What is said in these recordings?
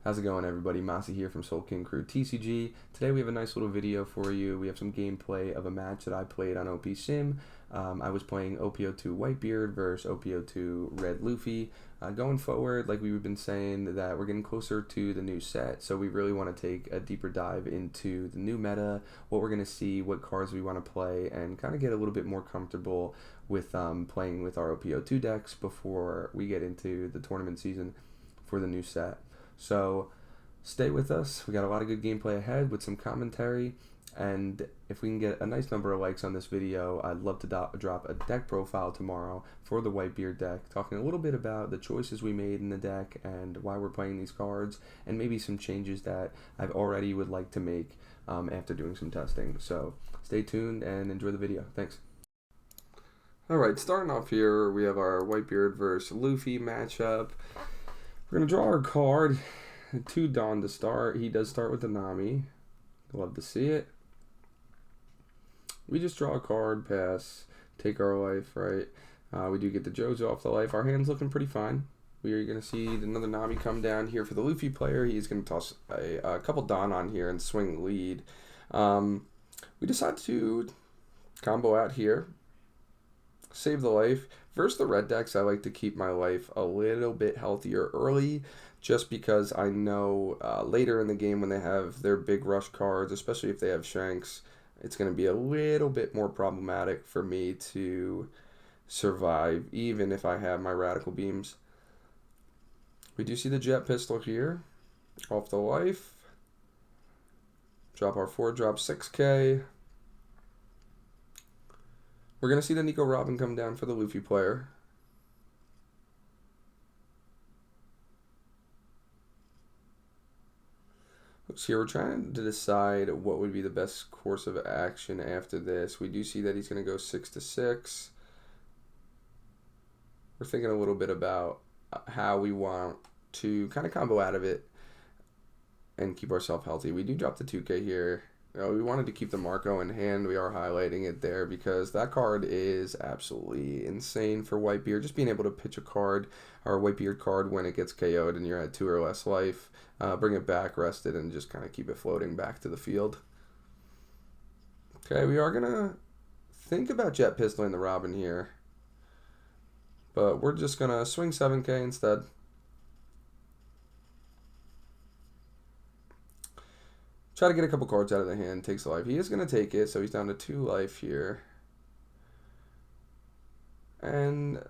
How's it going, everybody? Massy here from Soul King Crew TCG. Today we have a nice little video for you. We have some gameplay of a match that I played on OPsim. I was playing OP02 Whitebeard versus OP02 Red Luffy. Going forward, like we've been saying, that we're getting closer to the new set, so we really want to take a deeper dive into the new meta, what we're going to see, what cards we want to play, and kind of get a little bit more comfortable with playing with our OP02 decks before we get into the tournament season for the new set. So stay with us. We got a lot of good gameplay ahead with some commentary, and if we can get a nice number of likes on this video, I'd love to drop a deck profile tomorrow for the Whitebeard deck, talking a little bit about the choices we made in the deck and why we're playing these cards, and maybe some changes that I've already would like to make after doing some testing. So stay tuned and enjoy the video. Thanks. Alright, starting off here, we have our Whitebeard versus Luffy matchup. We're going to draw our card, 2 Dawn to start. He does start with the Nami. Love to see it. We just draw a card, pass, take our life, right? We do get the Jojo off the life. Our hand's looking pretty fine. We are going to see another Nami come down here for the Luffy player. He's going to toss a couple Dawn on here and swing lead. We decide to combo out here. Save the life. Versus the red decks, I like to keep my life a little bit healthier early, just because I know later in the game when they have their big rush cards, especially if they have Shanks, it's going to be a little bit more problematic for me to survive, even if I have my radical beams. We do see the jet pistol here, off the life. Drop our 4, drop 6k. We're going to see the Nico Robin come down for the Luffy player. Looks here, we're trying to decide what would be the best course of action after this. We do see that he's going to go 6 to 6. We're thinking a little bit about how we want to kind of combo out of it and keep ourselves healthy. We do drop the 2k here. We wanted to keep the Marco in hand. We are highlighting it there because that card is absolutely insane for Whitebeard. Just being able to pitch a card, or a Whitebeard card, when it gets KO'd and you're at 2 or less life, bring it back, rest it, and just kind of keep it floating back to the field. Okay, we are going to think about jet pistoling the Robin here, but we're just going to swing 7k instead. Try to get a couple cards out of the hand, takes a life. He is going to take it, so he's down to 2 life here. And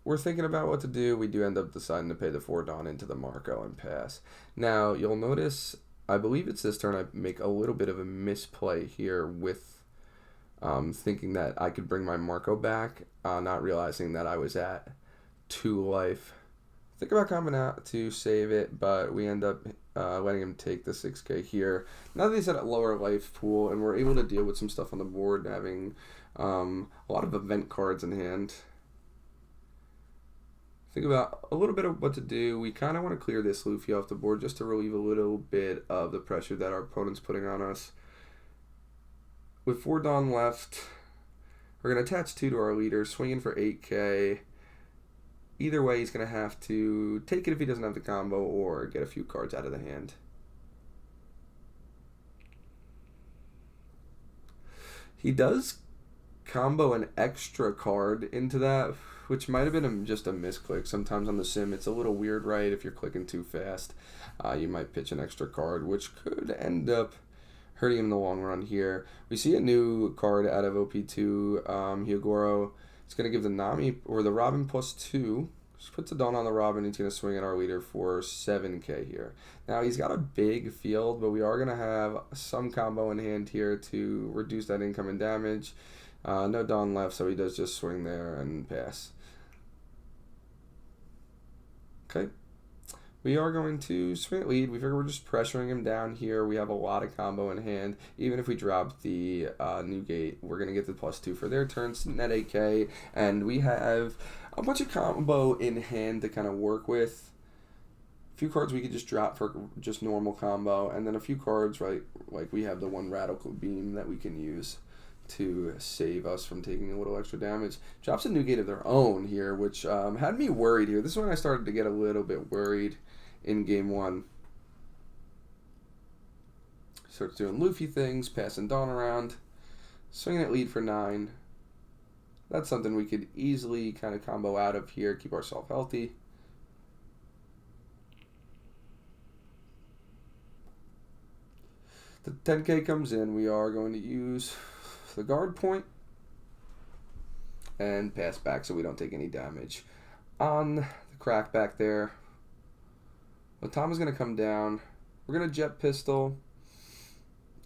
we're thinking about what to do. We do end up deciding to pay the 4 Dawn into the Marco and pass. Now, you'll notice, I believe it's this turn, I make a little bit of a misplay here with thinking that I could bring my Marco back, not realizing that I was at 2 life. Think about coming out to save it, but we end up letting him take the 6k here. Now that he's at a lower life pool and we're able to deal with some stuff on the board, having a lot of event cards in hand. Think about a little bit of what to do. We kind of want to clear this Luffy off the board just to relieve a little bit of the pressure that our opponent's putting on us. With 4 Dawn left, we're going to attach 2 to our leader, swinging for 8k. Either way, he's going to have to take it if he doesn't have the combo or get a few cards out of the hand. He does combo an extra card into that, which might have been just a misclick. Sometimes on the sim, it's a little weird, right? If you're clicking too fast, you might pitch an extra card, which could end up hurting him in the long run here. We see a new card out of OP2, Hyogoro. It's going to give the Nami or the Robin +2. Just puts a Dawn on the Robin. He's going to swing at our leader for 7k here. Now, he's got a big field, but we are going to have some combo in hand here to reduce that incoming damage. No Dawn left, so he does just swing there and pass. Okay. We are going to swing at lead. We figure we're just pressuring him down here. We have a lot of combo in hand. Even if we drop the new gate, we're going to get the +2 for their turn, sitting at 8k. And we have a bunch of combo in hand to kind of work with. A few cards we could just drop for just normal combo. And then a few cards, right, like we have the 1 radical beam that we can use to save us from taking a little extra damage. Drops a new gate of their own here, which had me worried here. This is when I started to get a little bit worried in game 1. Starts doing Luffy things, passing Dawn around, swinging at lead for 9. That's something we could easily kind of combo out of here, keep ourselves healthy. The 10K comes in, we are going to use the guard point and pass back so we don't take any damage. On the crack back there, Otama's going to come down. We're going to jet pistol,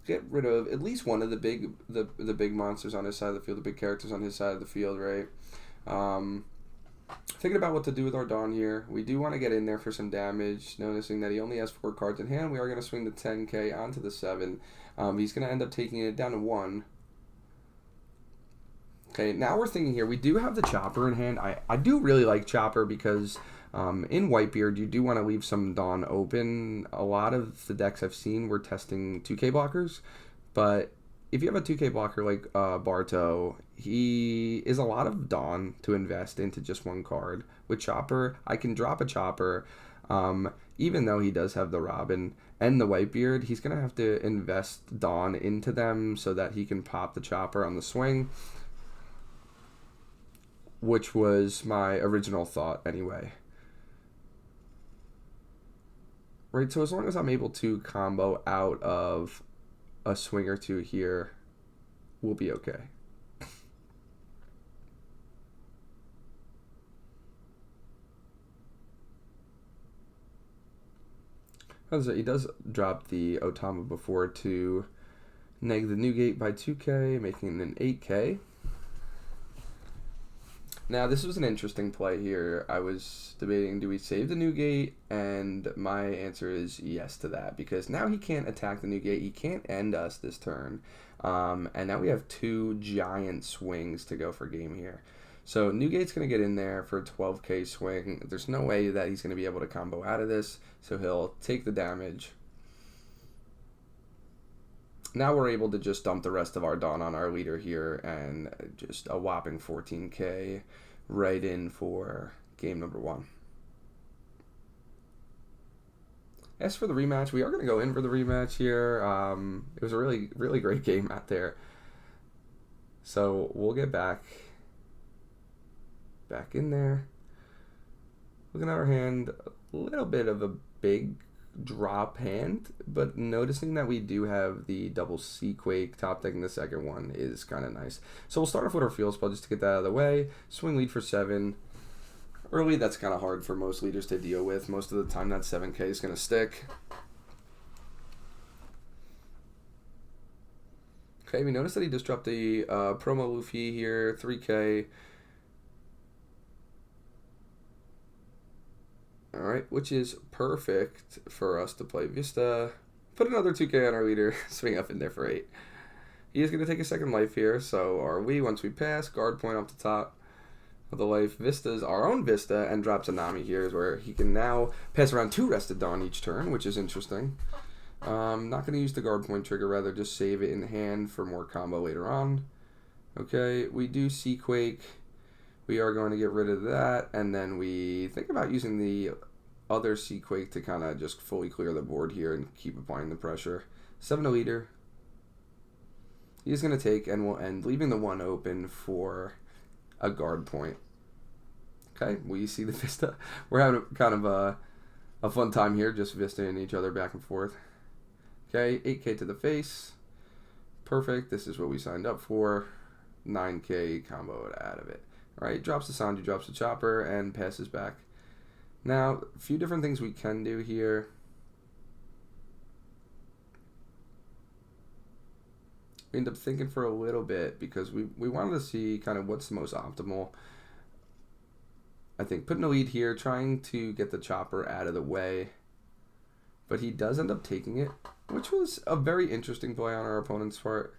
get rid of at least one of the big monsters on his side of the field, the big characters on his side of the field, right? Thinking about what to do with our Dawn here. We do want to get in there for some damage, noticing that he only has 4 cards in hand. We are going to swing the 10K onto the 7. He's going to end up taking it down to 1. Okay, now we're thinking here. We do have the Chopper in hand. I do really like Chopper because in Whitebeard, you do want to leave some Dawn open. A lot of the decks I've seen were testing 2K blockers, but if you have a 2K blocker like Barto, he is a lot of Dawn to invest into just one card. With Chopper, I can drop a Chopper, even though he does have the Robin and the Whitebeard, he's going to have to invest Dawn into them so that he can pop the Chopper on the swing, which was my original thought anyway. Right, so as long as I'm able to combo out of a swing or two here, we'll be okay. He does drop the Otama before to neg the Newgate by 2K, making it an 8K. Now, this was an interesting play here. I was debating, do we save the Newgate? And my answer is yes to that, because now he can't attack the Newgate. He can't end us this turn. And now we have 2 giant swings to go for game here. So Newgate's going to get in there for a 12K swing. There's no way that he's going to be able to combo out of this, so he'll take the damage. Now we're able to just dump the rest of our Dawn on our leader here, and just a whopping 14K right in for game number 1. As for the rematch, we are going to go in for the rematch here. It was a really, really great game out there. So we'll get back in there. Looking at our hand, a little bit of a big drop hand, but noticing that we do have the double Seaquake top decking the second one is kind of nice. So we'll start off with our field spell just to get that out of the way. Swing lead for 7. Early, that's kind of hard for most leaders to deal with. Most of the time that 7K is going to stick. Okay, we noticed that he just dropped the promo Luffy here, 3K. Alright, which is perfect for us to play Vista. Put another 2K on our leader, swing up in there for 8. He is going to take a second life here, so are we. Once we pass, guard point off the top of the life. Vista's our own Vista, and drops a Nami here, is where he can now pass around 2 rested Dawn each turn, which is interesting. Not going to use the guard point trigger, rather just save it in hand for more combo later on. Okay, we do Seaquake. We are going to get rid of that, and then we think about using the other Seaquake to kind of just fully clear the board here and keep applying the pressure. 7 to leader. He's going to take, and we'll end, leaving the 1 open for a guard point. Okay, we see the Vista. We're having kind of a fun time here, just Vistaing each other back and forth. Okay, 8K to the face. Perfect. This is what we signed up for. 9K combo out of it. All right, drops the Sanji, drops the Chopper, and passes back. Now, a few different things we can do here. We end up thinking for a little bit because we wanted to see kind of what's the most optimal. I think putting a lead here, trying to get the Chopper out of the way. But he does end up taking it, which was a very interesting play on our opponent's part.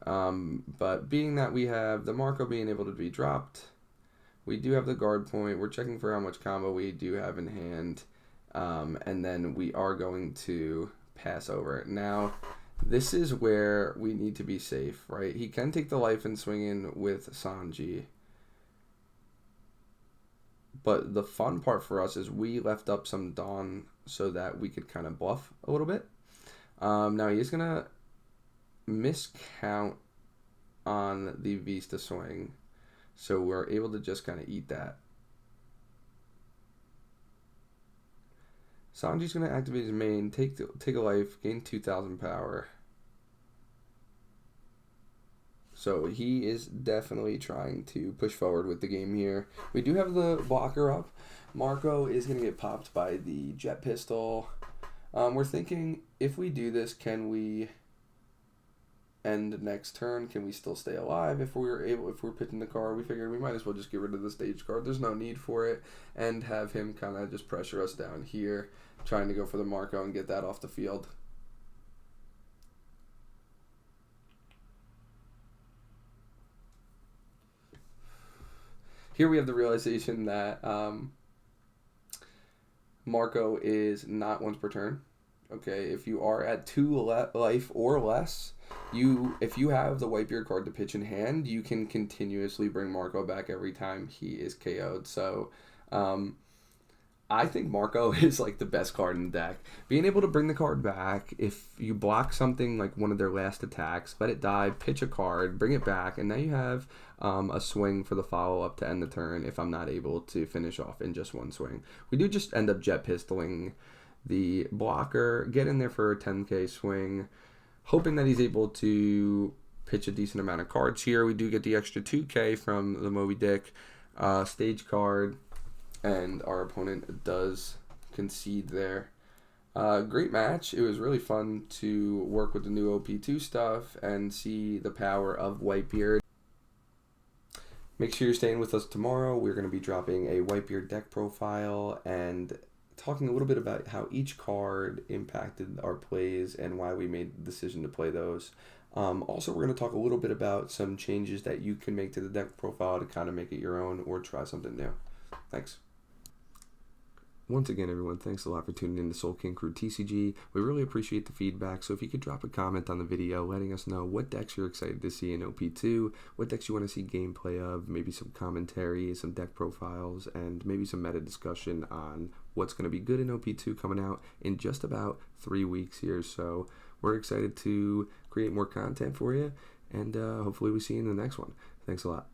But being that we have the Marco being able to be dropped, we do have the guard point. We're checking for how much combo we do have in hand. And then we are going to pass over it. Now, this is where we need to be safe, right? He can take the life and swing in with Sanji. But the fun part for us is we left up some Dawn so that we could kind of bluff a little bit. Now he is going to miscount on the Vista swing, so we're able to just kind of eat that. Sanji's going to activate his main, take a life, gain 2,000 power. So he is definitely trying to push forward with the game here. We do have the blocker up. Marco is going to get popped by the jet pistol. We're thinking, if we do this, can we end next turn? Can we still stay alive if we're pitching the card? We figured we might as well just get rid of the stage card. There's no need for it, and have him kind of just pressure us down here, trying to go for the Marco and get that off the field. Here we have the realization that Marco is not once per turn. Okay, if you are at 2 life or less, if you have the Whitebeard card to pitch in hand, you can continuously bring Marco back every time he is KO'd. So I think Marco is like the best card in the deck. Being able to bring the card back, if you block something like one of their last attacks, let it die, pitch a card, bring it back, and now you have a swing for the follow-up to end the turn if I'm not able to finish off in just one swing. We do just end up jet pistoling the blocker, get in there for a 10k swing, hoping that he's able to pitch a decent amount of cards here. We do get the extra 2k from the Moby Dick stage card, and our opponent does concede there. Great match. It was really fun to work with the new OP2 stuff and see the power of Whitebeard. Make sure you're staying with us tomorrow. We're going to be dropping a Whitebeard deck profile and talking a little bit about how each card impacted our plays and why we made the decision to play those. Also, we're going to talk a little bit about some changes that you can make to the deck profile to kind of make it your own or try something new. Thanks. Once again, everyone, thanks a lot for tuning in to Soul King Crew TCG. We really appreciate the feedback, so if you could drop a comment on the video letting us know what decks you're excited to see in OP2, what decks you want to see gameplay of, maybe some commentary, some deck profiles, and maybe some meta discussion on what's going to be good in OP2 coming out in just about 3 weeks here. So we're excited to create more content for you, and hopefully we see you in the next one. Thanks a lot.